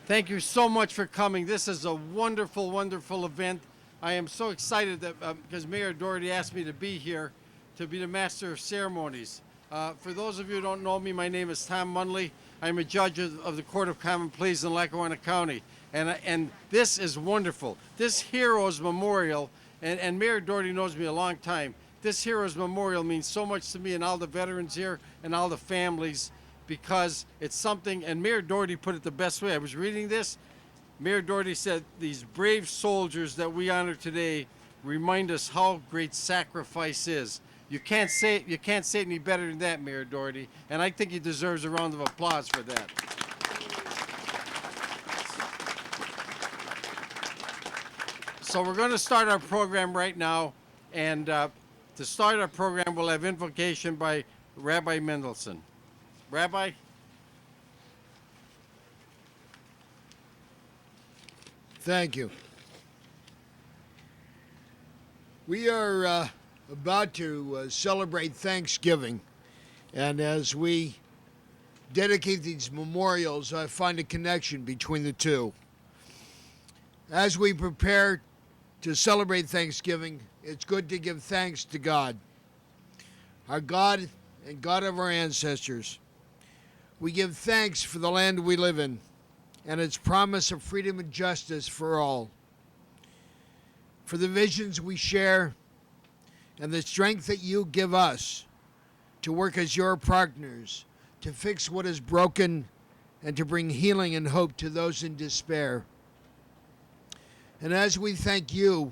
Thank you so much for coming. This is a wonderful, wonderful event. I am so excited that because Mayor Doherty asked me to be here to be the Master of Ceremonies. For those of you who don't know me, my name is Tom Munley. I'm a judge of the Court of Common Pleas in Lackawanna County. And this is wonderful. This Heroes Memorial, and Mayor Doherty knows me a long time. This Heroes Memorial means so much to me and all the veterans here and all the families because it's something, and Mayor Doherty put it the best way. I was reading this. Mayor Doherty said, these brave soldiers that we honor today remind us how great sacrifice is. You can't say it any better than that, Mayor Doherty, and I think he deserves a round of applause for that. So we're going to start our program right now, and to start our program, we'll have invocation by Rabbi Mendelson. Rabbi? Thank you. We are about to celebrate Thanksgiving, and as we dedicate these memorials, I find a connection between the two. As we prepare to celebrate Thanksgiving, it's good to give thanks to God, our God and God of our ancestors. We give thanks for the land we live in and its promise of freedom and justice for all, for the visions we share and the strength that you give us to work as your partners, to fix what is broken and to bring healing and hope to those in despair. And as we thank you,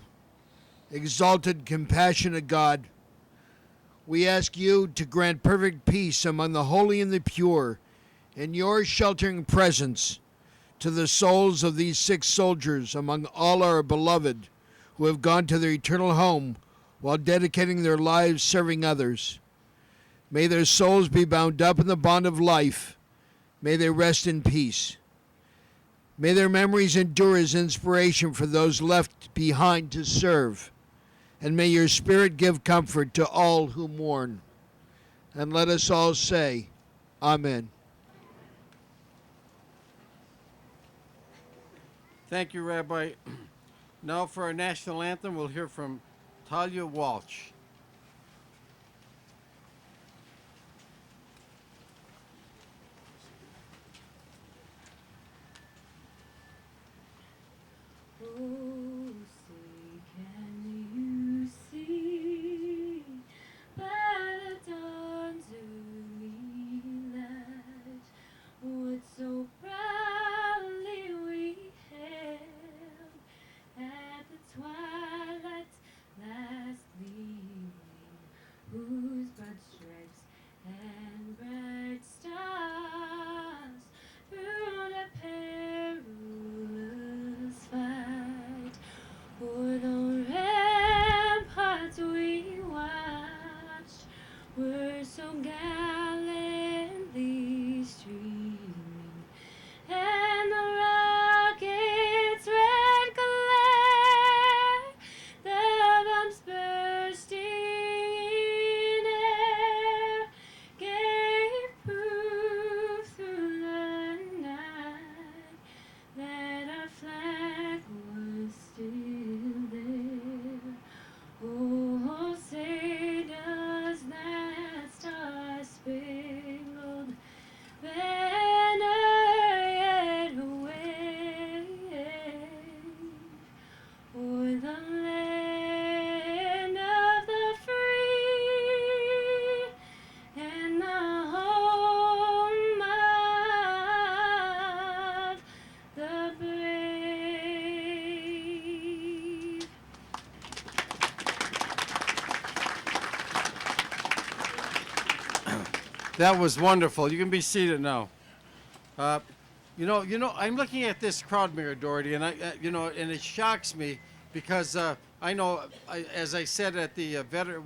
exalted, compassionate God, we ask you to grant perfect peace among the holy and the pure in your sheltering presence to the souls of these 6 soldiers among all our beloved who have gone to their eternal home while dedicating their lives serving others. May their souls be bound up in the bond of life. May they rest in peace. May their memories endure as inspiration for those left behind to serve. And may your spirit give comfort to all who mourn. And let us all say, Amen. Thank you, Rabbi. Now for our national anthem, we'll hear from Talia Walsh. Oh, say, can you see by the dawn's early light what so proudly we hailed at the twilight's last gleaming, whose broad stripes and bright stars through the perilous fight o'er the ramparts we watched were so gallantly streaming, and the rocket's red glare, the bombs bursting in air, gave proof through the night that our flag was still there. Oh, say does that star-spangled banner yet wave o'er the land of the free and the home of the brave. That was wonderful. You can be seated now. I'm looking at this crowd, Mayor Doherty, and and it shocks me because I know, as I said at the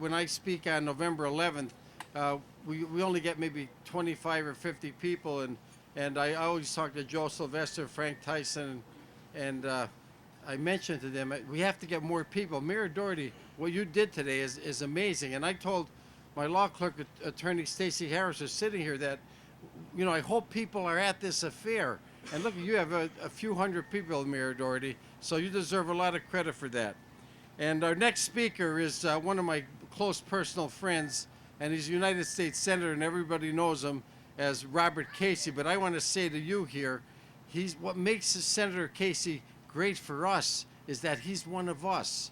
when I speak on November 11th, we only get maybe 25 or 50 people, and I always talk to Joe Sylvester, Frank Tyson, and I mentioned to them we have to get more people. Mayor Doherty, what you did today is amazing, and I told my law clerk attorney Stacey Harris, who's sitting here, that I hope people are at this affair. And look, you have a few hundred people, Mayor Doherty, so you deserve a lot of credit for that. And our next speaker is one of my close personal friends, and he's a United States Senator, and everybody knows him as Robert Casey. But I want to say to you here, what makes Senator Casey great for us is that he's one of us.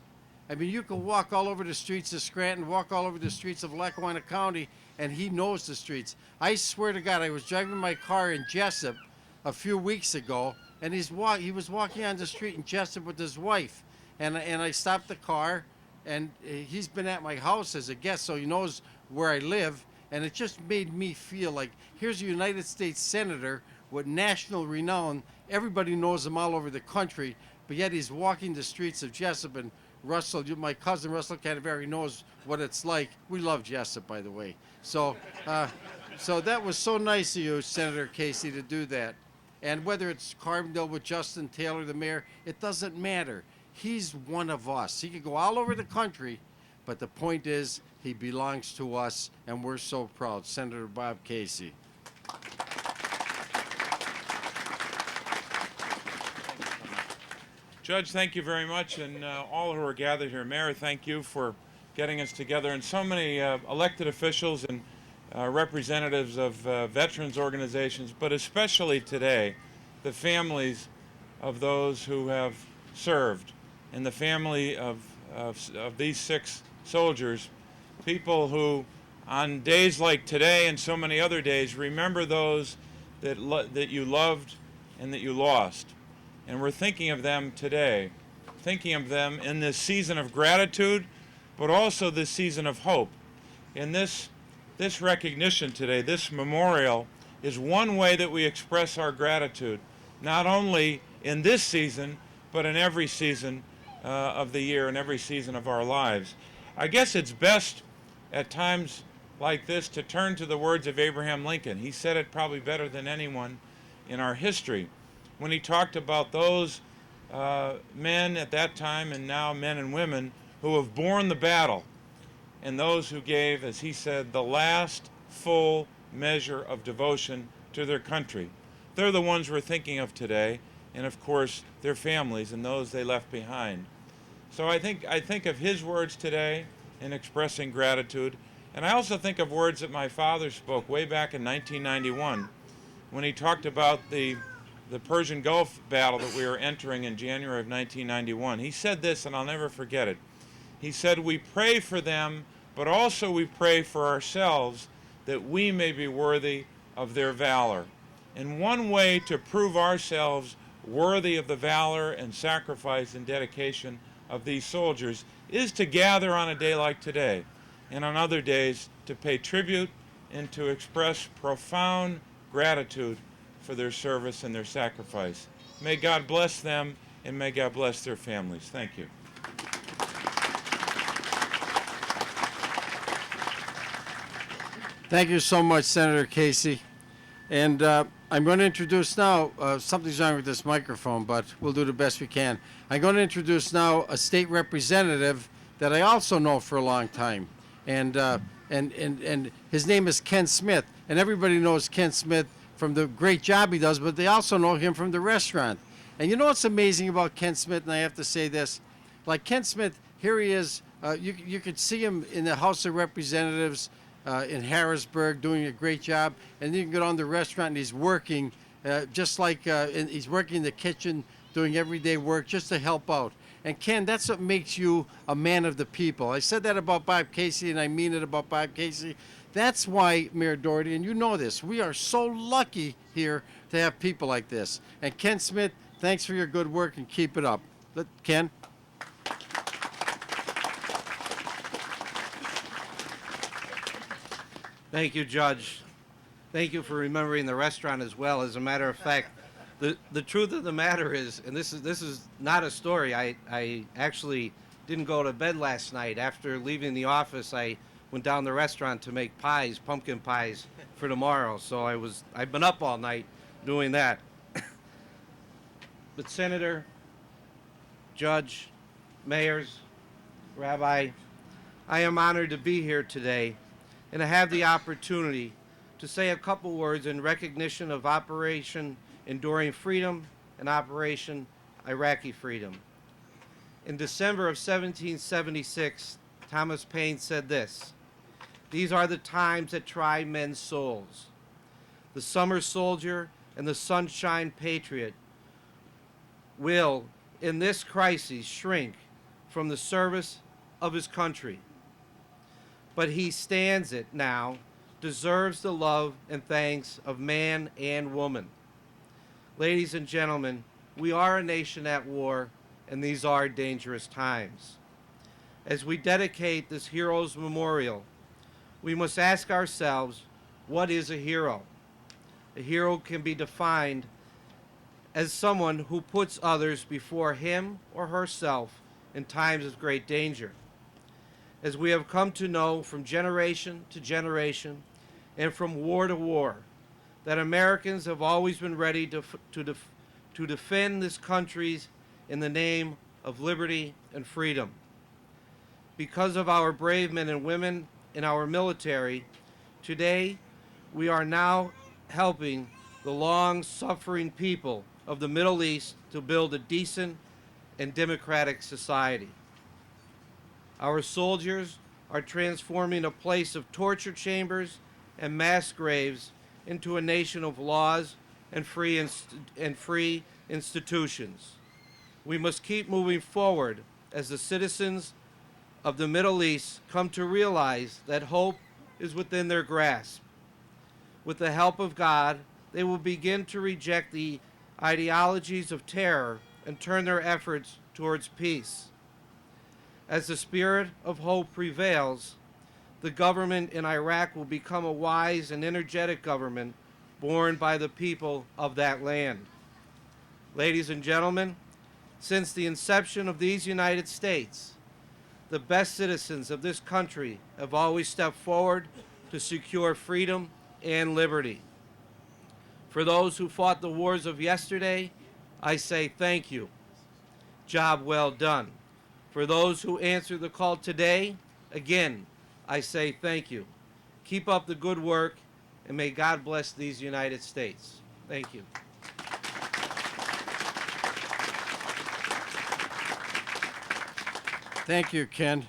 I mean, you can walk all over the streets of Scranton, walk all over the streets of Lackawanna County, and he knows the streets. I swear to God, I was driving my car in Jessup a few weeks ago, and he was walking on the street in Jessup with his wife, and I stopped the car, and he's been at my house as a guest, so he knows where I live, and it just made me feel like here's a United States Senator with national renown. Everybody knows him all over the country, but yet he's walking the streets of Jessup. And Russell, my cousin Russell Cadavari knows what it's like. We love Jessup, by the way. So that was so nice of you, Senator Casey, to do that. And whether it's Carbondale with Justin Taylor, the mayor, it doesn't matter. He's one of us. He could go all over the country, but the point is he belongs to us, and we're so proud. Senator Bob Casey. Judge, thank you very much, and all who are gathered here. Mayor, thank you for getting us together, and so many elected officials and representatives of veterans organizations, but especially today, the families of those who have served, and the family of these 6 soldiers, people who on days like today and so many other days remember those that you loved and that you lost. And we're thinking of them today, thinking of them in this season of gratitude, but also this season of hope. And this recognition today, this memorial, is one way that we express our gratitude, not only in this season, but in every season of the year and every season of our lives. I guess it's best at times like this to turn to the words of Abraham Lincoln. He said it probably better than anyone in our history, when he talked about those men at that time and now men and women who have borne the battle, and those who gave, as he said, the last full measure of devotion to their country. They're the ones we're thinking of today, and of course their families and those they left behind. So I think of his words today in expressing gratitude, and I also think of words that my father spoke way back in 1991 when he talked about the Persian Gulf battle that we were entering in January of 1991. He said this, and I'll never forget it. He said, "We pray for them, but also we pray for ourselves that we may be worthy of their valor." And one way to prove ourselves worthy of the valor and sacrifice and dedication of these soldiers is to gather on a day like today, and on other days to pay tribute and to express profound gratitude for their service and their sacrifice. May God bless them, and may God bless their families. Thank you. Thank you so much, Senator Casey. And I'm going to introduce now, something's wrong with this microphone, but we'll do the best we can. I'm going to introduce now a state representative that I also know for a long time. And his name is Ken Smith. And everybody knows Ken Smith from the great job he does, but they also know him from the restaurant. And you know what's amazing about Ken Smith, and I have to say this, like Ken Smith, here he is, you could see him in the House of Representatives in Harrisburg doing a great job, and then you can go down to the restaurant and he's working, just like he's working in the kitchen, doing everyday work just to help out. And Ken, that's what makes you a man of the people. I said that about Bob Casey, and I mean it about Bob Casey. That's why, Mayor Doherty, and you know this, we are so lucky here to have people like this. And Ken Smith, thanks for your good work, and keep it up. Ken? Thank you, Judge. Thank you for remembering the restaurant as well. As a matter of fact, the truth of the matter is, and this is not a story, I actually didn't go to bed last night. After leaving the office, I went down the restaurant to make pies, pumpkin pies, for tomorrow. So I've been up all night doing that. But Senator, Judge, Mayors, Rabbi, I am honored to be here today and to have the opportunity to say a couple words in recognition of Operation Enduring Freedom and Operation Iraqi Freedom. In December of 1776, Thomas Paine said this: "These are the times that try men's souls. The summer soldier and the sunshine patriot will, in this crisis, shrink from the service of his country. But he stands it now, deserves the love and thanks of man and woman." Ladies and gentlemen, we are a nation at war, and these are dangerous times. As we dedicate this Heroes Memorial, we must ask ourselves, what is a hero? A hero can be defined as someone who puts others before him or herself in times of great danger. As we have come to know from generation to generation and from war to war, that Americans have always been ready to defend this country in the name of liberty and freedom. Because of our brave men and women in our military, today we are now helping the long-suffering people of the Middle East to build a decent and democratic society. Our soldiers are transforming a place of torture chambers and mass graves into a nation of laws and free institutions. We must keep moving forward as the citizens of the Middle East come to realize that hope is within their grasp. With the help of God, they will begin to reject the ideologies of terror and turn their efforts towards peace. As the spirit of hope prevails, the government in Iraq will become a wise and energetic government born by the people of that land. Ladies and gentlemen, since the inception of these United States, the best citizens of this country have always stepped forward to secure freedom and liberty. For those who fought the wars of yesterday, I say thank you. Job well done. For those who answer the call today, again, I say thank you. Keep up the good work, and may God bless these United States. Thank you. Thank you, Ken.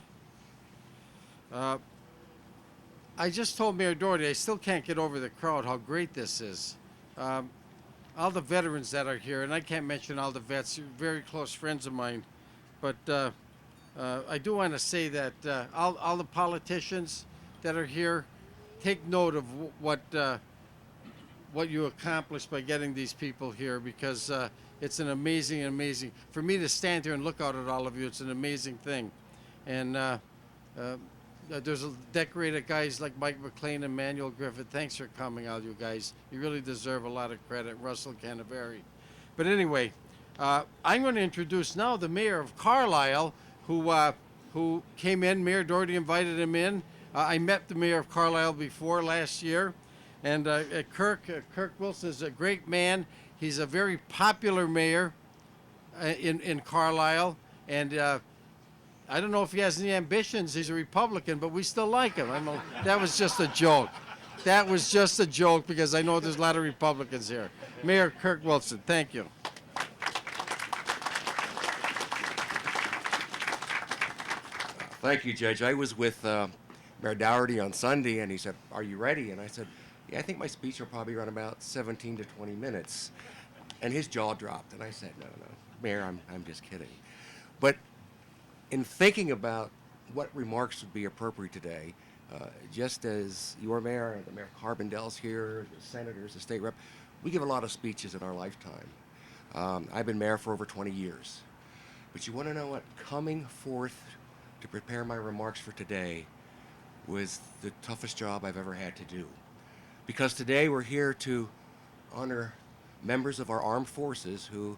I just told Mayor Doherty I still can't get over the crowd, how great this is. All the veterans that are here, and I can't mention all the vets, you're very close friends of mine, but I do want to say that all the politicians that are here, take note of what you accomplished by getting these people here, because it's an amazing, for me to stand here and look out at all of you, it's an amazing thing. And there's decorated guys like Mike McLean and Manuel Griffith. Thanks for coming, all you guys. You really deserve a lot of credit. Russell Canaveri. But anyway, I'm going to introduce now the mayor of Carlisle, who came in. Mayor Doherty invited him in. I met the mayor of Carlisle before last year. And Kirk Wilson is a great man. He's a very popular mayor in Carlisle. And I don't know if he has any ambitions. He's a Republican, but we still like him. I know that was just a joke. That was just a joke, because I know there's a lot of Republicans here. Mayor Kirk Wilson, thank you. Thank you, Judge. I was with Mayor Doherty on Sunday, and he said, "Are you ready?" And I said, "Yeah, I think my speech will probably run about 17 to 20 minutes." And his jaw dropped, and I said, "No, Mayor, I'm just kidding." But in thinking about what remarks would be appropriate today, just as your mayor, the Mayor Carbondell's here, the senators, the state rep, we give a lot of speeches in our lifetime. I've been mayor for over 20 years. But you want to know what? Coming forth to prepare my remarks for today was the toughest job I've ever had to do. Because today we're here to honor members of our armed forces who,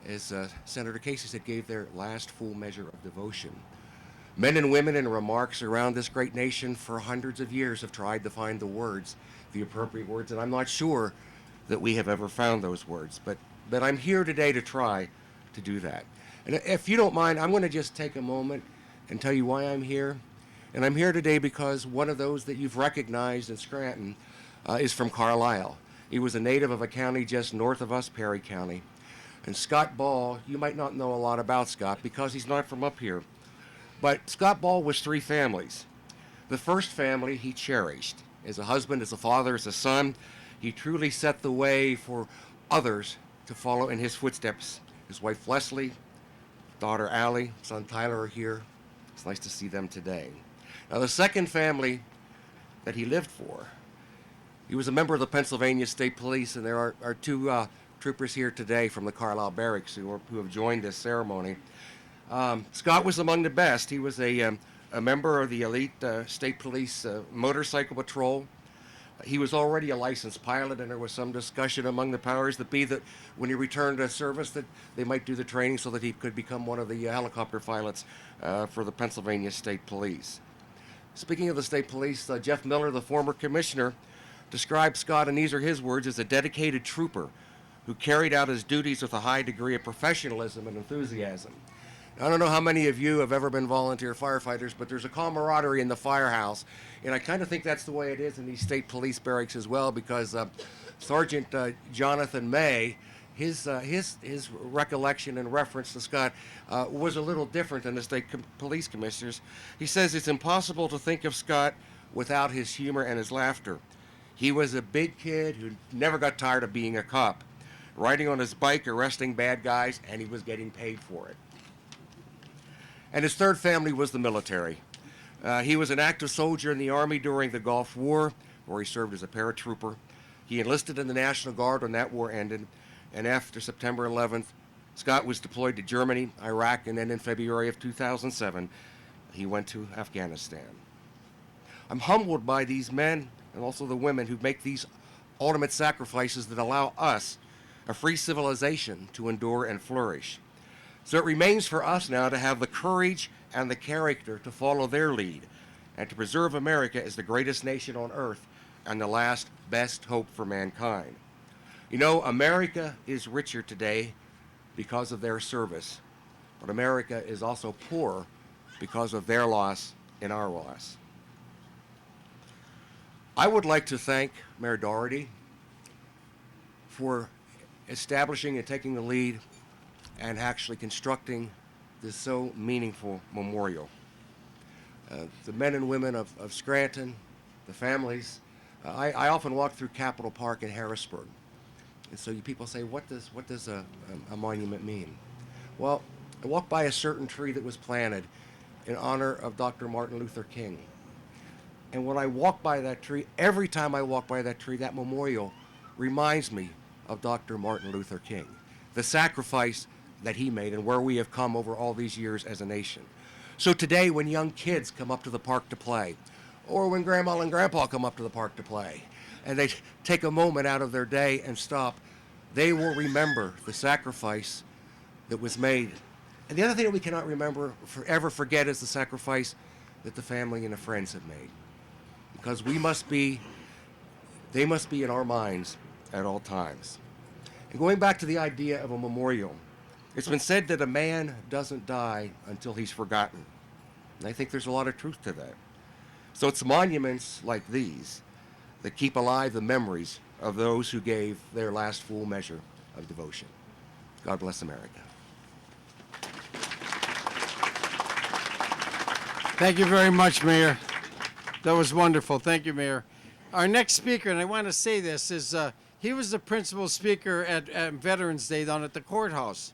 as Senator Casey said, gave their last full measure of devotion. Men and women in remarks around this great nation for hundreds of years have tried to find the words, the appropriate words, and I'm not sure that we have ever found those words, but I'm here today to try to do that. And if you don't mind, I'm going to just take a moment and tell you why I'm here. And I'm here today because one of those that you've recognized in Scranton, is from Carlisle. He was a native of a county just north of us, Perry County. And Scott Ball, you might not know a lot about Scott because he's not from up here. But Scott Ball was three families. The first family he cherished. As a husband, as a father, as a son, he truly set the way for others to follow in his footsteps. His wife Leslie, daughter Allie, son Tyler are here. It's nice to see them today. Now the second family that he lived for, he was a member of the Pennsylvania State Police, and there are two troopers here today from the Carlisle Barracks who have joined this ceremony. Scott was among the best. He was a member of the elite state police motorcycle patrol. He was already a licensed pilot, and there was some discussion among the powers that be that when he returned to service that they might do the training so that he could become one of the helicopter pilots for the Pennsylvania State Police. Speaking of the state police, Jeff Miller, the former commissioner, described Scott, and these are his words, as a dedicated trooper who carried out his duties with a high degree of professionalism and enthusiasm. I don't know how many of you have ever been volunteer firefighters, but there's a camaraderie in the firehouse, and I kind of think that's the way it is in these state police barracks as well, because Sergeant Jonathan May, his recollection and reference to Scott was a little different than the state police commissioners. He says it's impossible to think of Scott without his humor and his laughter. He was a big kid who never got tired of being a cop, riding on his bike, arresting bad guys, and he was getting paid for it. And his third family was the military. He was an active soldier in the Army during the Gulf War, where he served as a paratrooper. He enlisted in the National Guard when that war ended, and after September 11th, Scott was deployed to Germany, Iraq, and then in February of 2007, he went to Afghanistan. I'm humbled by these men and also the women who make these ultimate sacrifices that allow us, a free civilization, to endure and flourish. So it remains for us now to have the courage and the character to follow their lead and to preserve America as the greatest nation on earth and the last best hope for mankind. You know, America is richer today because of their service, but America is also poor because of their loss and our loss. I would like to thank Mayor Doherty for establishing and taking the lead and actually constructing this so meaningful memorial. The men and women of Scranton, the families. I often walk through Capitol Park in Harrisburg, and so people say, what does a monument mean? Well, I walk by a certain tree that was planted in honor of Dr. Martin Luther King. And when I walk by that tree, every time I walk by that tree, that memorial reminds me of Dr. Martin Luther King, the sacrifice that he made and where we have come over all these years as a nation. So today, when young kids come up to the park to play, or when Grandma and Grandpa come up to the park to play, and they take a moment out of their day and stop, they will remember the sacrifice that was made. And the other thing that we cannot ever forget is the sacrifice that the family and the friends have made. Because they must be in our minds at all times. And going back to the idea of a memorial, it's been said that a man doesn't die until he's forgotten. And I think there's a lot of truth to that. So it's monuments like these that keep alive the memories of those who gave their last full measure of devotion. God bless America. Thank you very much, Mayor. That was wonderful. Thank you, Mayor. Our next speaker, and I want to say this, is he was the principal speaker at Veterans Day down at the courthouse.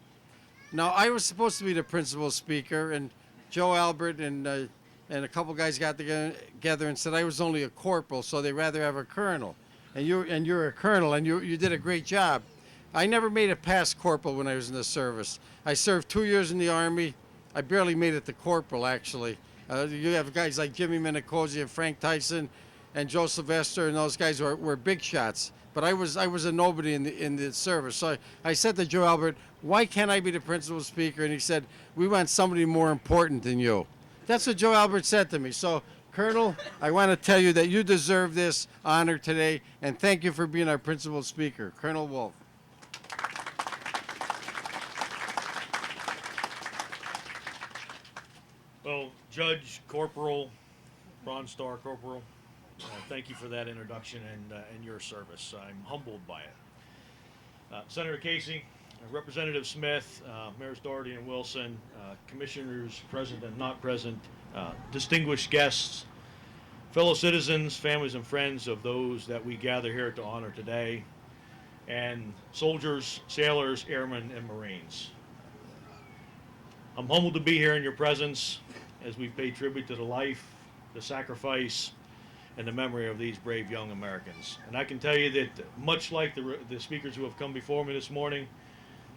Now, I was supposed to be the principal speaker, and Joe Albert and a couple guys got together and said I was only a corporal, so they'd rather have a colonel. And you're a colonel, and you did a great job. I never made it past corporal when I was in the service. I served 2 years in the Army. I barely made it to corporal, actually. You have guys like Jimmy Minicosi and Frank Tyson and Joe Sylvester, and those guys were big shots. But I was a nobody in the service. So I said to Joe Albert, why can't I be the principal speaker? And he said, we want somebody more important than you. That's what Joe Albert said to me. So, Colonel, I want to tell you that you deserve this honor today, and thank you for being our principal speaker. Colonel Wolf. Well, Judge, Corporal, Bronze Star Corporal, Thank you for that introduction and your service. I'm humbled by it. Senator Casey, Representative Smith, Mayors Doherty and Wilson, Commissioners present and not present, distinguished guests, fellow citizens, families and friends of those that we gather here to honor today, and soldiers, sailors, airmen, and Marines. I'm humbled to be here in your presence as we pay tribute to the life, the sacrifice, and the memory of these brave young Americans. And I can tell you that much like the speakers who have come before me this morning,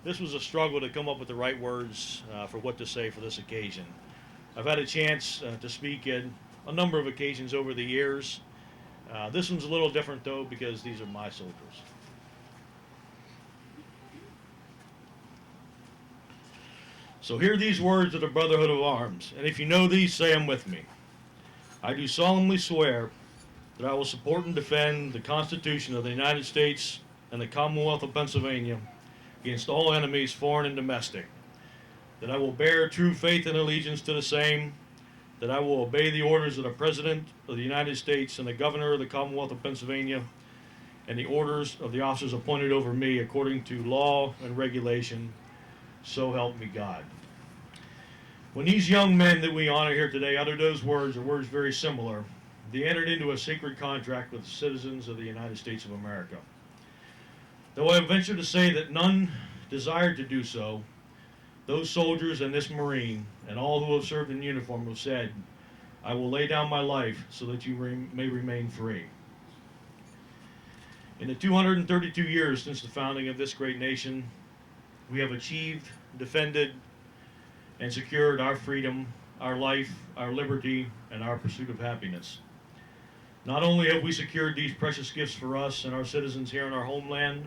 this was a struggle to come up with the right words for what to say for this occasion. I've had a chance to speak at a number of occasions over the years. This one's a little different though because these are my soldiers. So hear these words of the Brotherhood of Arms, and if you know these, say them with me. I do solemnly swear that I will support and defend the Constitution of the United States and the Commonwealth of Pennsylvania against all enemies, foreign and domestic, that I will bear true faith and allegiance to the same, that I will obey the orders of the President of the United States and the Governor of the Commonwealth of Pennsylvania, and the orders of the officers appointed over me according to law and regulation, so help me God. When these young men that we honor here today uttered those words, or words very similar, they entered into a sacred contract with the citizens of the United States of America. Though I venture to say that none desired to do so, those soldiers and this Marine and all who have served in uniform have said, I will lay down my life so that you may remain free. In the 232 years since the founding of this great nation, we have achieved, defended, and secured our freedom, our life, our liberty, and our pursuit of happiness. Not only have we secured these precious gifts for us and our citizens here in our homeland,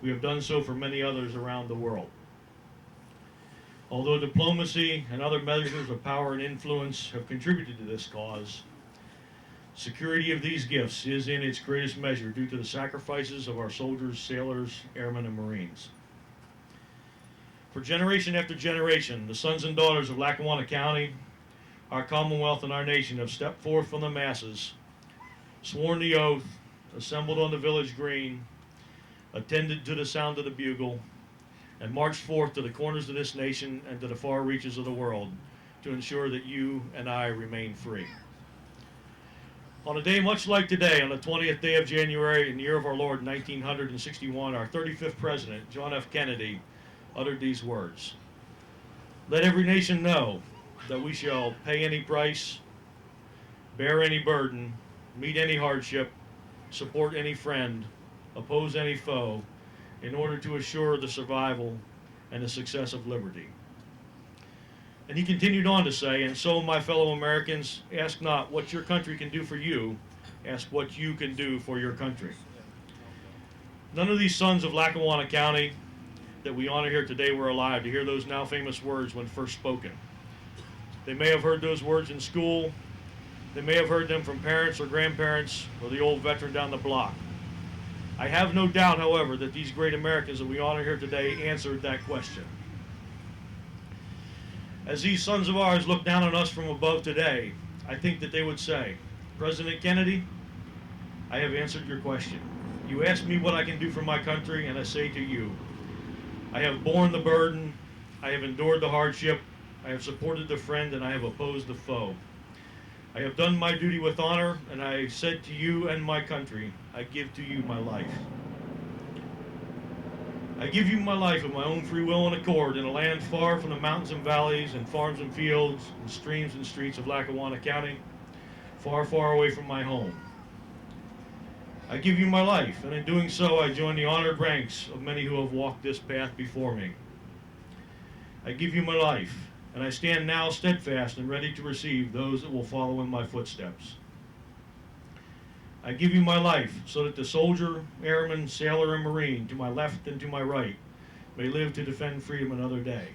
we have done so for many others around the world. Although diplomacy and other measures of power and influence have contributed to this cause, security of these gifts is in its greatest measure due to the sacrifices of our soldiers, sailors, airmen, and Marines. For generation after generation, the sons and daughters of Lackawanna County, our Commonwealth, and our nation have stepped forth from the masses, sworn the oath, assembled on the village green, attended to the sound of the bugle, and marched forth to the corners of this nation and to the far reaches of the world to ensure that you and I remain free. On a day much like today, on the 20th day of January in the year of our Lord 1961, our 35th President, John F. Kennedy, uttered these words. Let every nation know that we shall pay any price, bear any burden, meet any hardship, support any friend, oppose any foe, in order to assure the survival and the success of liberty. And he continued on to say, and so, my fellow Americans, ask not what your country can do for you, ask what you can do for your country. None of these sons of Lackawanna County that we honor here today were alive to hear those now famous words when first spoken. They may have heard those words in school, they may have heard them from parents or grandparents or the old veteran down the block. I have no doubt, however, that these great Americans that we honor here today answered that question. As these sons of ours look down on us from above today, I think that they would say, President Kennedy, I have answered your question. You asked me what I can do for my country, and I say to you, I have borne the burden, I have endured the hardship, I have supported the friend, and I have opposed the foe. I have done my duty with honor, and I said to you and my country, I give to you my life. I give you my life of my own free will and accord in a land far from the mountains and valleys and farms and fields and streams and streets of Lackawanna County, far, far away from my home. I give you my life, and in doing so, I join the honored ranks of many who have walked this path before me. I give you my life, and I stand now steadfast and ready to receive those that will follow in my footsteps. I give you my life so that the soldier, airman, sailor, and Marine to my left and to my right may live to defend freedom another day.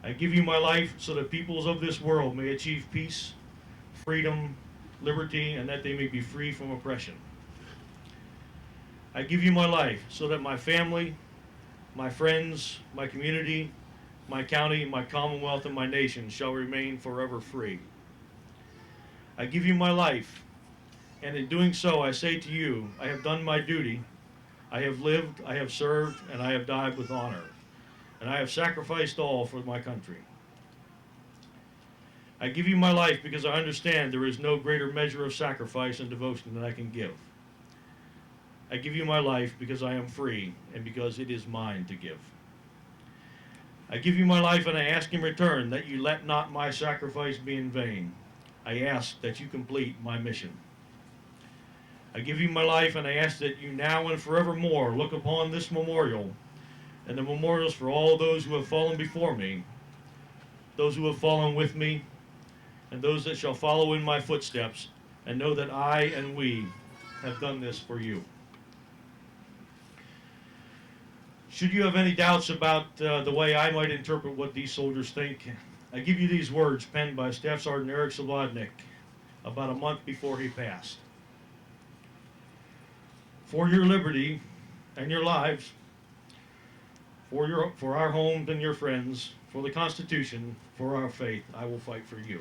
I give you my life so that peoples of this world may achieve peace, freedom, liberty, and that they may be free from oppression. I give you my life so that my family, my friends, my community, my county, my commonwealth, and my nation shall remain forever free. I give you my life, and in doing so I say to you, I have done my duty. I have lived, I have served, and I have died with honor, and I have sacrificed all for my country. I give you my life because I understand there is no greater measure of sacrifice and devotion that I can give. I give you my life because I am free and because it is mine to give. I give you my life and I ask in return that you let not my sacrifice be in vain. I ask that you complete my mission. I give you my life and I ask that you now and forevermore look upon this memorial and the memorials for all those who have fallen before me, those who have fallen with me, and those that shall follow in my footsteps, and know that I and we have done this for you. Should you have any doubts about the way I might interpret what these soldiers think, I give you these words penned by Staff Sergeant Eric Slobodnik about a month before he passed. For your liberty and your lives, for our homes and your friends, for the Constitution, for our faith, I will fight for you.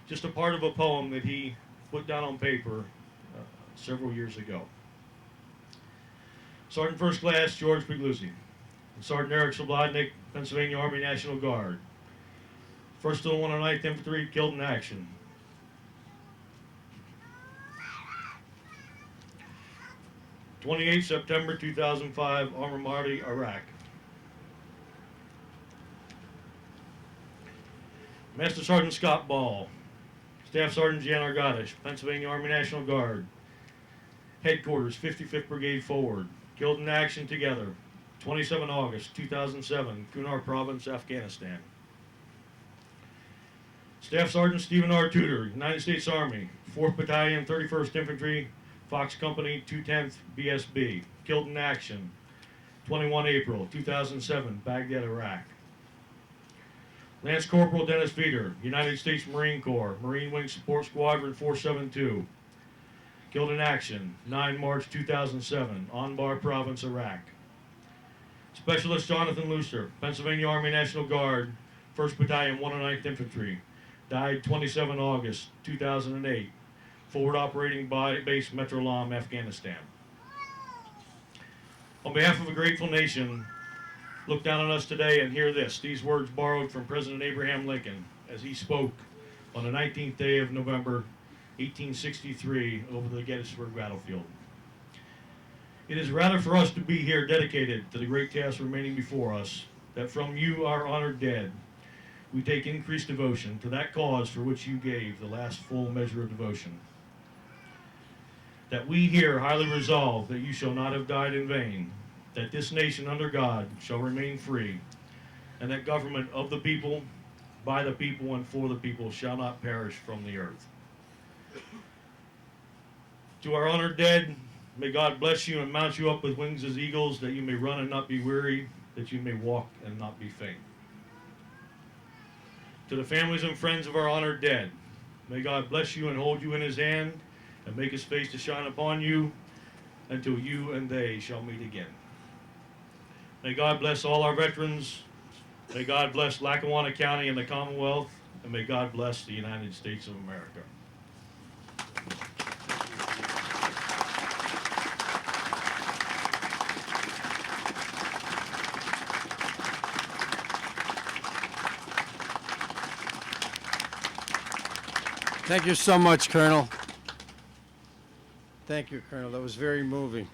Just a part of a poem that he put down on paper several years ago. Sergeant First Class George Puglisi, Sergeant Eric Slobodnik, Pennsylvania Army National Guard. 1st and 109th Infantry, killed in action. September 2005, Armor Marty, Iraq. Master Sergeant Scott Ball, Staff Sergeant Jan Argadish, Pennsylvania Army National Guard. Headquarters, 55th Brigade Forward, killed in action together, 27 August 2007, Kunar Province, Afghanistan. Staff Sergeant Stephen R. Tudor, United States Army, 4th Battalion, 31st Infantry, Fox Company, 210th BSB, killed in action, 21 April 2007, Baghdad, Iraq. Lance Corporal Dennis Feeder, United States Marine Corps, Marine Wing Support Squadron 472, killed in action, 9 March 2007, Anbar Province, Iraq. Specialist Jonathan Looster, Pennsylvania Army National Guard, 1st Battalion, 109th Infantry, died 27 August 2008, Forward Operating Base, Metrolam, Afghanistan. On behalf of a grateful nation, look down on us today and hear this. These words borrowed from President Abraham Lincoln as he spoke on the 19th day of November, 1863, over the Gettysburg battlefield. It is rather for us to be here dedicated to the great task remaining before us, that from you, our honored dead, we take increased devotion to that cause for which you gave the last full measure of devotion. That we here highly resolve that you shall not have died in vain, that this nation under God shall remain free, and that government of the people, by the people, and for the people shall not perish from the earth. To our honored dead, may God bless you and mount you up with wings as eagles, that you may run and not be weary, that you may walk and not be faint. To the families and friends of our honored dead, may God bless you and hold you in his hand, and make his face to shine upon you, until you and they shall meet again. May God bless all our veterans. May God bless Lackawanna County and the Commonwealth, and may God bless the United States of America. Thank you so much, Colonel. Thank you, Colonel. That was very moving.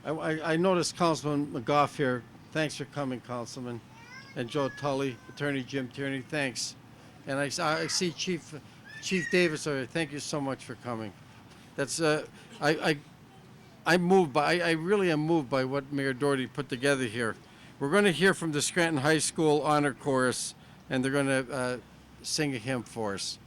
I noticed Councilman McGough here. Thanks for coming, Councilman. And Joe Tully, Attorney Jim Tierney, thanks. And I see Chief Davis over here. Thank you so much for coming. That's I'm moved by. I really am moved by what Mayor Doherty put together here. We're going to hear from the Scranton High School Honor Chorus, and they're going to sing a hymn for us.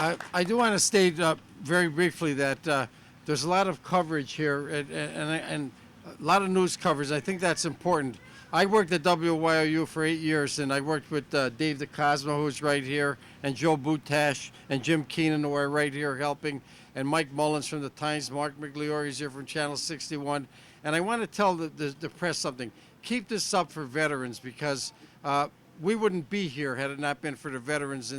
I do want to state very briefly that there's a lot of coverage here and a lot of news coverage. I think that's important. I worked at WYOU for 8 years, and I worked with Dave DeCosmo, who's right here, and Joe Butash, and Jim Keenan, who are right here helping, and Mike Mullins from the Times, Mark Migliore is here from Channel 61. And I want to tell the press something. Keep this up for veterans, because we wouldn't be here had it not been for the veterans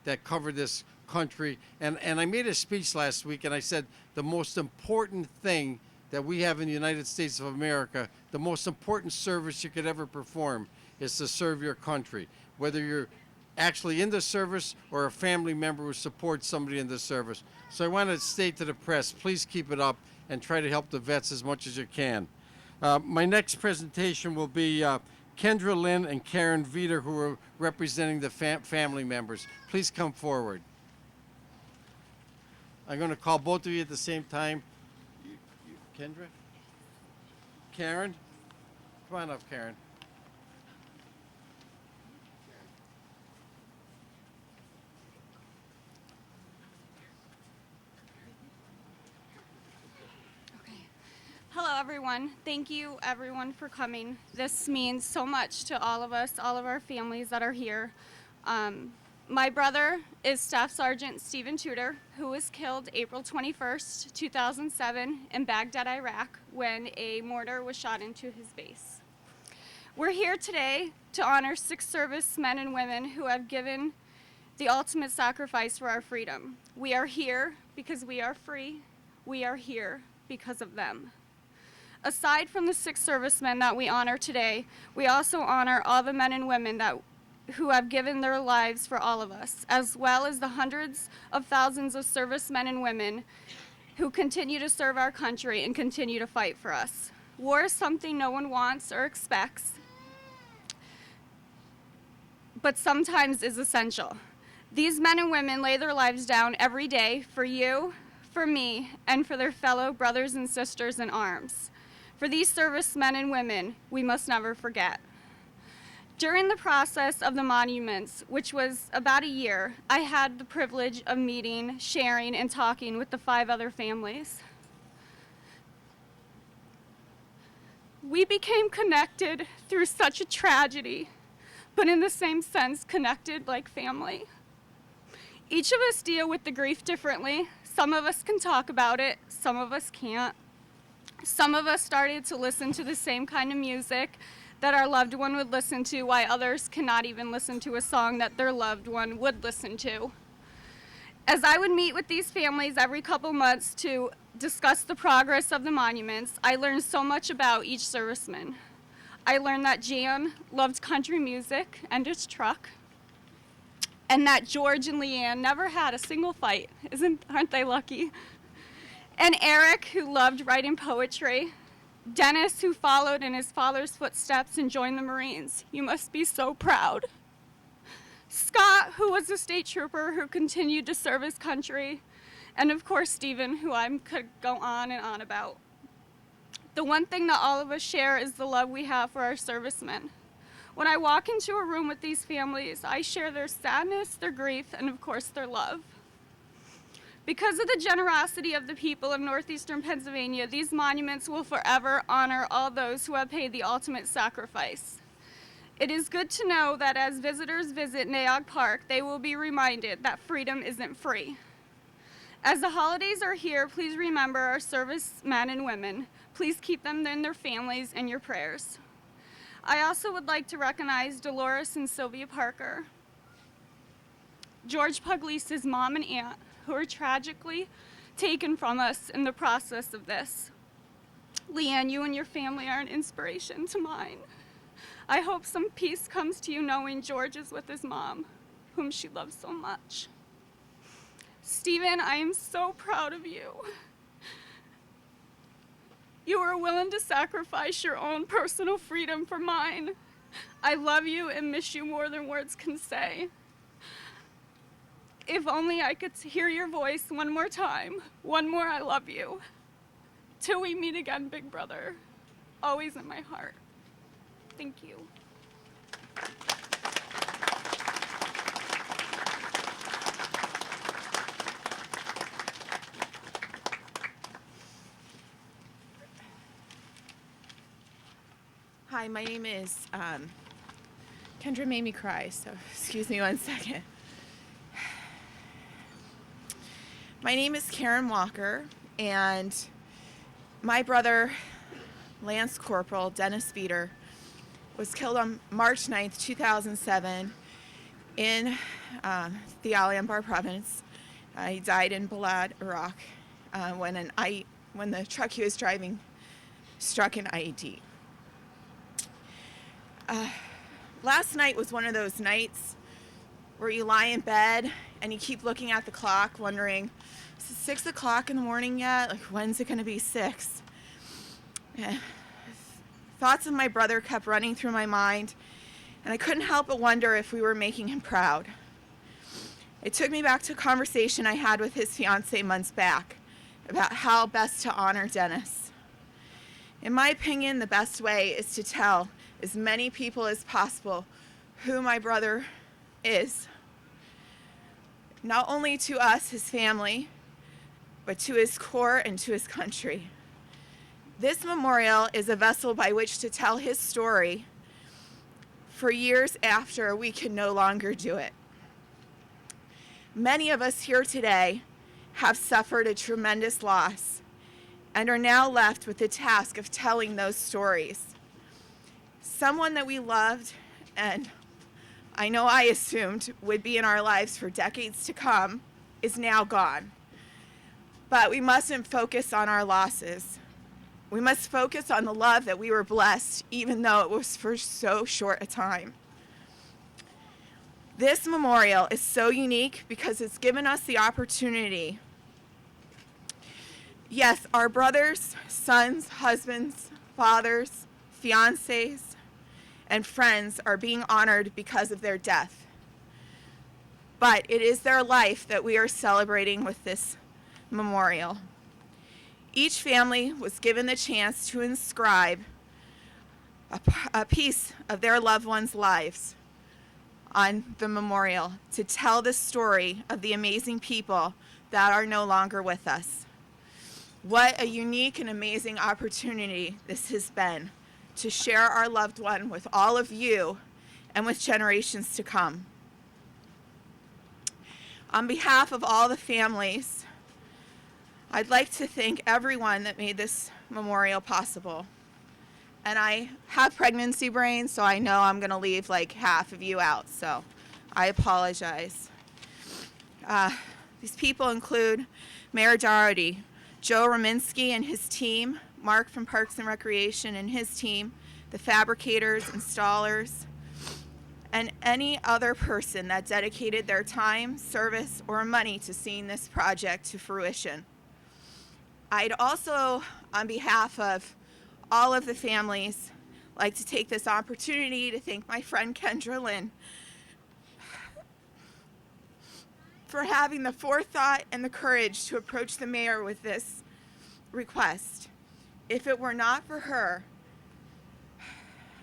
that cover this country. And I made a speech last week, and I said the most important thing that we have in the United States of America, the most important service you could ever perform is to serve your country, whether you're actually in the service or a family member who supports somebody in the service. So I want to state to the press, please keep it up and try to help the vets as much as you can. My next presentation will be Kendra Lynn and Karen Veter, who are representing the family members. Please come forward. I'm going to call both of you at the same time. Kendra? Karen? Come on up, Karen. Hello, everyone. Thank you, everyone, for coming. This means so much to all of us, all of our families that are here. My brother is Staff Sergeant Stephen Tudor, who was killed April 21st, 2007 in Baghdad, Iraq, when a mortar was shot into his base. We're here today to honor 6 servicemen and women who have given the ultimate sacrifice for our freedom. We are here because we are free. We are here because of them. Aside from the 6 servicemen that we honor today, we also honor all the men and women who have given their lives for all of us, as well as the hundreds of thousands of servicemen and women who continue to serve our country and continue to fight for us. War is something no one wants or expects, but sometimes is essential. These men and women lay their lives down every day for you, for me, and for their fellow brothers and sisters in arms. For these servicemen and women, we must never forget. During the process of the monuments, which was about a year, I had the privilege of meeting, sharing, and talking with the 5 other families. We became connected through such a tragedy, but in the same sense, connected like family. Each of us deal with the grief differently. Some of us can talk about it, some of us can't. Some of us started to listen to the same kind of music that our loved one would listen to, while others cannot even listen to a song that their loved one would listen to. As I would meet with these families every couple months to discuss the progress of the monuments, I learned so much about each serviceman. I learned that Jan loved country music and his truck, and that George and Leanne never had a single fight. Aren't they lucky? And Eric, who loved writing poetry. Dennis, who followed in his father's footsteps and joined the Marines. You must be so proud. Scott, who was a state trooper who continued to serve his country. And of course, Stephen, who I could go on and on about. The one thing that all of us share is the love we have for our servicemen. When I walk into a room with these families, I share their sadness, their grief, and of course, their love. Because of the generosity of the people of northeastern Pennsylvania, these monuments will forever honor all those who have paid the ultimate sacrifice. It is good to know that as visitors visit Naog Park, they will be reminded that freedom isn't free. As the holidays are here, please remember our servicemen and women. Please keep them and their families in your prayers. I also would like to recognize Dolores and Sylvia Parker, George Puglise's mom and aunt, who were tragically taken from us in the process of this. Leanne, you and your family are an inspiration to mine. I hope some peace comes to you knowing George is with his mom, whom she loves so much. Stephen, I am so proud of you. You were willing to sacrifice your own personal freedom for mine. I love you and miss you more than words can say. If only I could hear your voice one more time. One more I love you. Till we meet again, big brother. Always in my heart. Thank you. Hi, my name is Kendra made me cry, so excuse me one second. My name is Karen Walker, and my brother, Lance Corporal Dennis Feeder, was killed on March 9th, 2007 in the Al Anbar province. He died in Balad, Iraq, when the truck he was driving struck an IED. Last night was one of those nights where you lie in bed and you keep looking at the clock, wondering, is it 6 o'clock in the morning yet? Like, when's it going to be 6? Thoughts of my brother kept running through my mind, and I couldn't help but wonder if we were making him proud. It took me back to a conversation I had with his fiancée months back about how best to honor Dennis. In my opinion, the best way is to tell as many people as possible who my brother is. Not only to us, his family, but to his Corps and to his country. This memorial is a vessel by which to tell his story for years after we can no longer do it. Many of us here today have suffered a tremendous loss and are now left with the task of telling those stories. Someone that we loved, and I know I assumed would be in our lives for decades to come, is now gone. But we mustn't focus on our losses. We must focus on the love that we were blessed, even though it was for so short a time. This memorial is so unique because it's given us the opportunity. Yes, our brothers, sons, husbands, fathers, fiancés, and friends are being honored because of their death. But it is their life that we are celebrating with this memorial. Each family was given the chance to inscribe a piece of their loved ones' lives on the memorial to tell the story of the amazing people that are no longer with us. What a unique and amazing opportunity this has been to share our loved one with all of you and with generations to come. On behalf of all the families, I'd like to thank everyone that made this memorial possible. And I have pregnancy brain, so I know I'm going to leave like half of you out, so I apologize. These people include Mayor Doherty, Joe Rominski and his team, Mark from Parks and Recreation and his team, the fabricators, installers, and any other person that dedicated their time, service, or money to seeing this project to fruition. I'd also, on behalf of all of the families, like to take this opportunity to thank my friend Kendra Lynn for having the forethought and the courage to approach the mayor with this request. If it were not for her,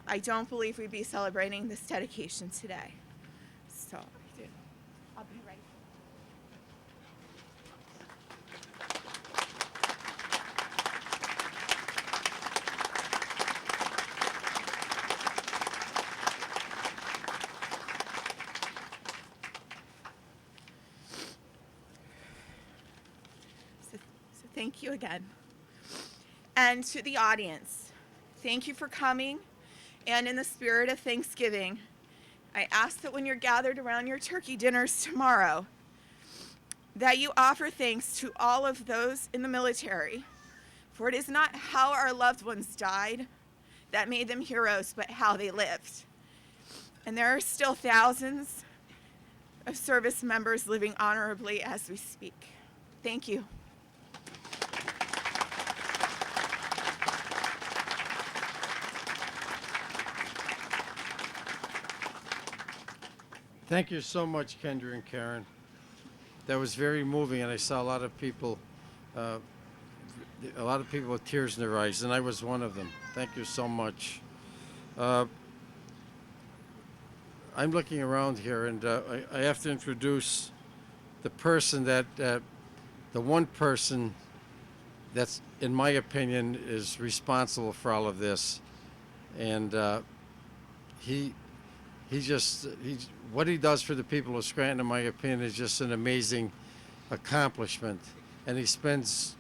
I don't believe we'd be celebrating this dedication today. So, I'll be right back. So thank you again. And to the audience, thank you for coming. And in the spirit of Thanksgiving, I ask that when you're gathered around your turkey dinners tomorrow, that you offer thanks to all of those in the military, for it is not how our loved ones died that made them heroes, but how they lived. And there are still thousands of service members living honorably as we speak. Thank you. Thank you so much, Kendra and Karen. That was very moving, and I saw a lot of people with tears in their eyes, and I was one of them. Thank you so much. I'm looking around here, and I have to introduce the person the one person that's, in my opinion, is responsible for all of this. and he what he does for the people of Scranton, in my opinion, is just an amazing accomplishment. And he spends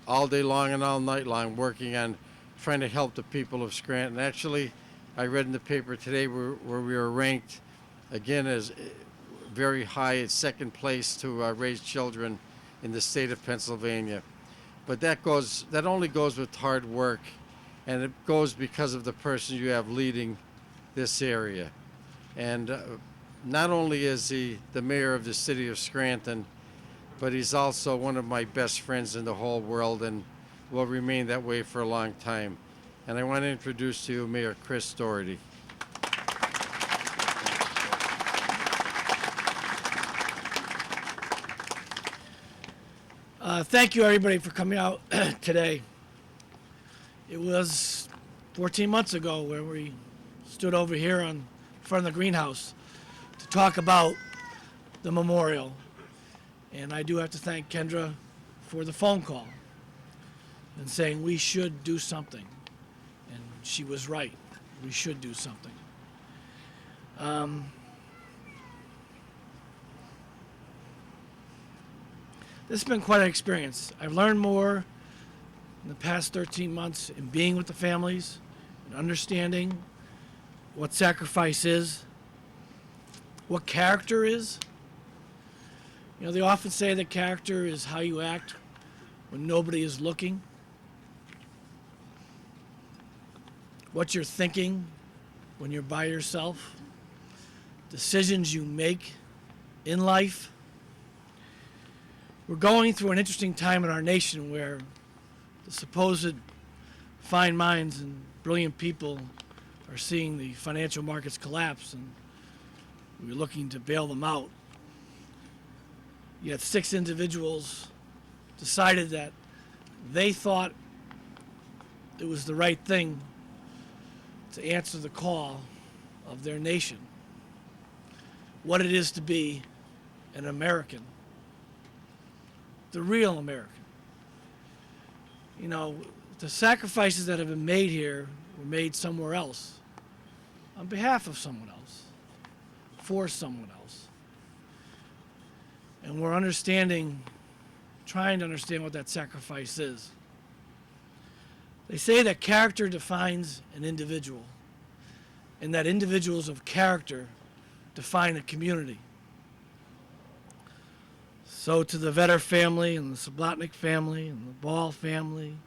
all day long and all night long working on trying to help the people of Scranton. Actually, I read in the paper today where we were ranked again as very high at second place to raise children in the state of Pennsylvania. But that only goes with hard work, and it goes because of the person you have leading this area. And not only is he the mayor of the city of Scranton, but he's also one of my best friends in the whole world and will remain that way for a long time. And I want to introduce to you Mayor Chris Doherty. Thank you, everybody, for coming out today. It was 14 months ago where we stood over here in front of the greenhouse to talk about the memorial. And I do have to thank Kendra for the phone call and saying we should do something. And she was right. We should do something. This has been quite an experience. I've learned more in the past 13 months in being with the families and understanding what sacrifice is, what character is. You know, they often say that character is how you act when nobody is looking, what you're thinking when you're by yourself, decisions you make in life. We're going through an interesting time in our nation where the supposed fine minds and brilliant people are seeing the financial markets collapse, and we're looking to bail them out. Yet 6 individuals decided that they thought it was the right thing to answer the call of their nation, what it is to be an American, the real American. You know, the sacrifices that have been made here were made somewhere else, on behalf of someone else, for someone else. And we're trying to understand what that sacrifice is. They say that character defines an individual, and that individuals of character define a community. So to the Vetter family and the Sublotnik family and the Ball family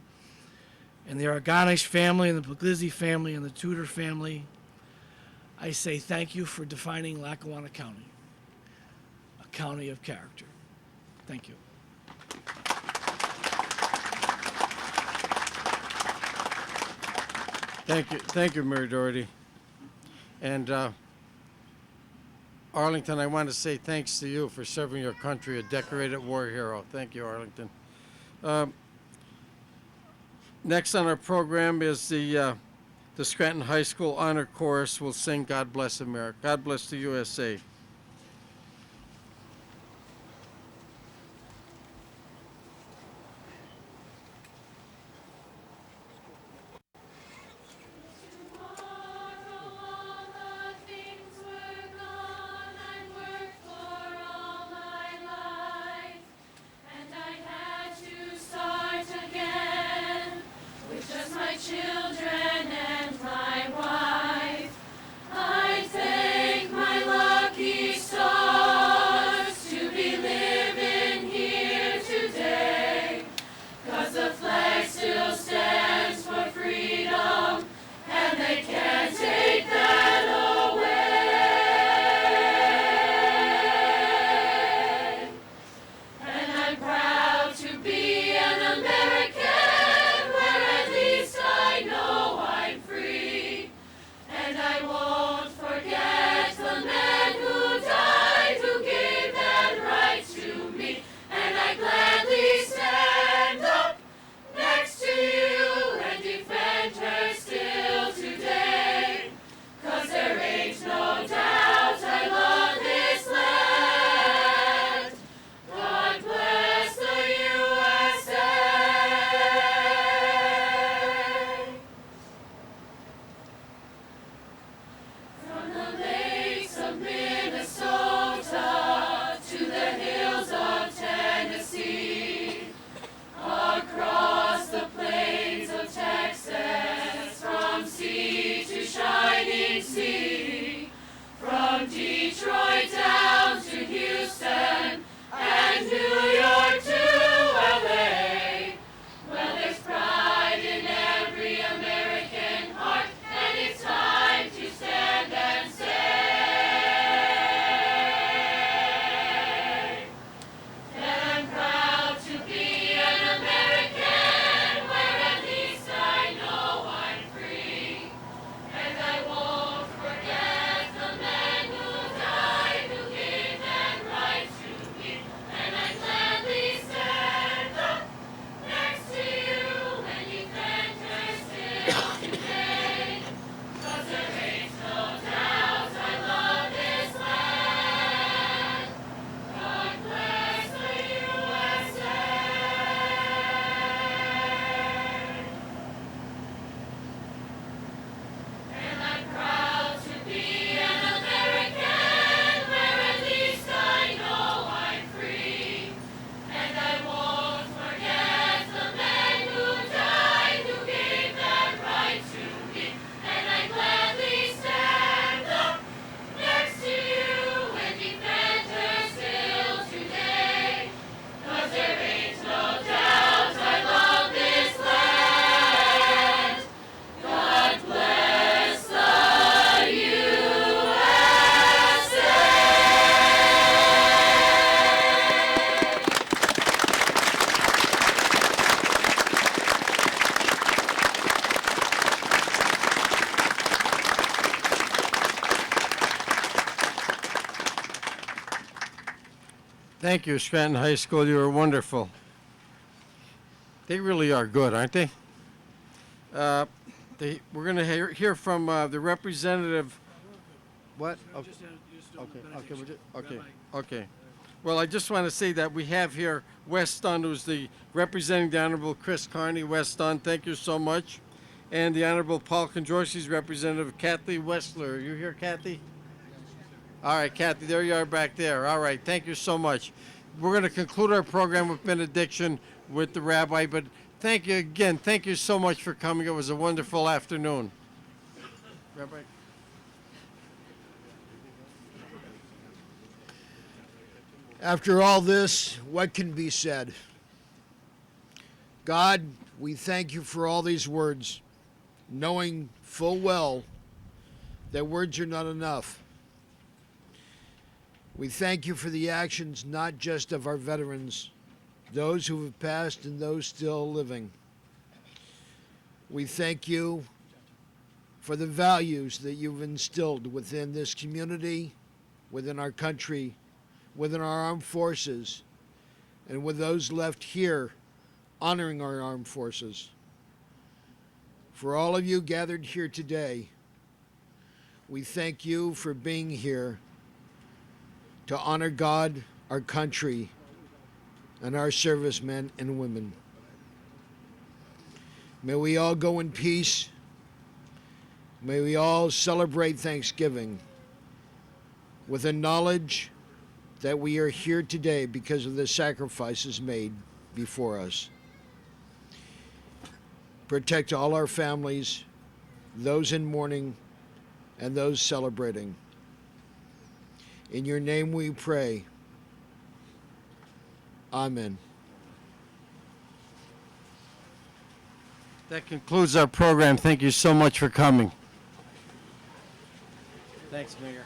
and the Arganish family and the Puglisi family and the Tudor family, I say thank you for defining Lackawanna County, a county of character. Thank you. Thank you, Mayor Doherty. And Arlington, I want to say thanks to you for serving your country, a decorated war hero. Thank you, Arlington. Next on our program is the Scranton High School Honor Chorus will sing God Bless America. God Bless the USA. Children and my wife, I thank my lucky Thank you, Scranton High School. You were wonderful. They really are good, aren't they? We're going to hear from the representative. What? Okay. Okay. Well, I just want to say that we have here Wes Dunn, who's the representing the Honorable Chris Carney. Wes Dunn, thank you so much. And the Honorable Paul Kondrowski's representative, Kathy Wessler. Are you here, Kathy? All right, Kathy, there you are back there. All right, thank you so much. We're going to conclude our program with benediction with the rabbi, but thank you again. Thank you so much for coming. It was a wonderful afternoon. Rabbi? After all this, what can be said? God, we thank you for all these words, knowing full well that words are not enough. We thank you for the actions not just of our veterans, those who have passed and those still living. We thank you for the values that you've instilled within this community, within our country, within our armed forces, and with those left here honoring our armed forces. For all of you gathered here today, we thank you for being here to honor God, our country, and our servicemen and women. May we all go in peace. May we all celebrate Thanksgiving with the knowledge that we are here today because of the sacrifices made before us. Protect all our families, those in mourning, and those celebrating. In your name we pray. Amen. That concludes our program. Thank you so much for coming. Thanks, Mayor.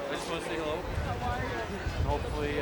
I just want to say hello. Hopefully,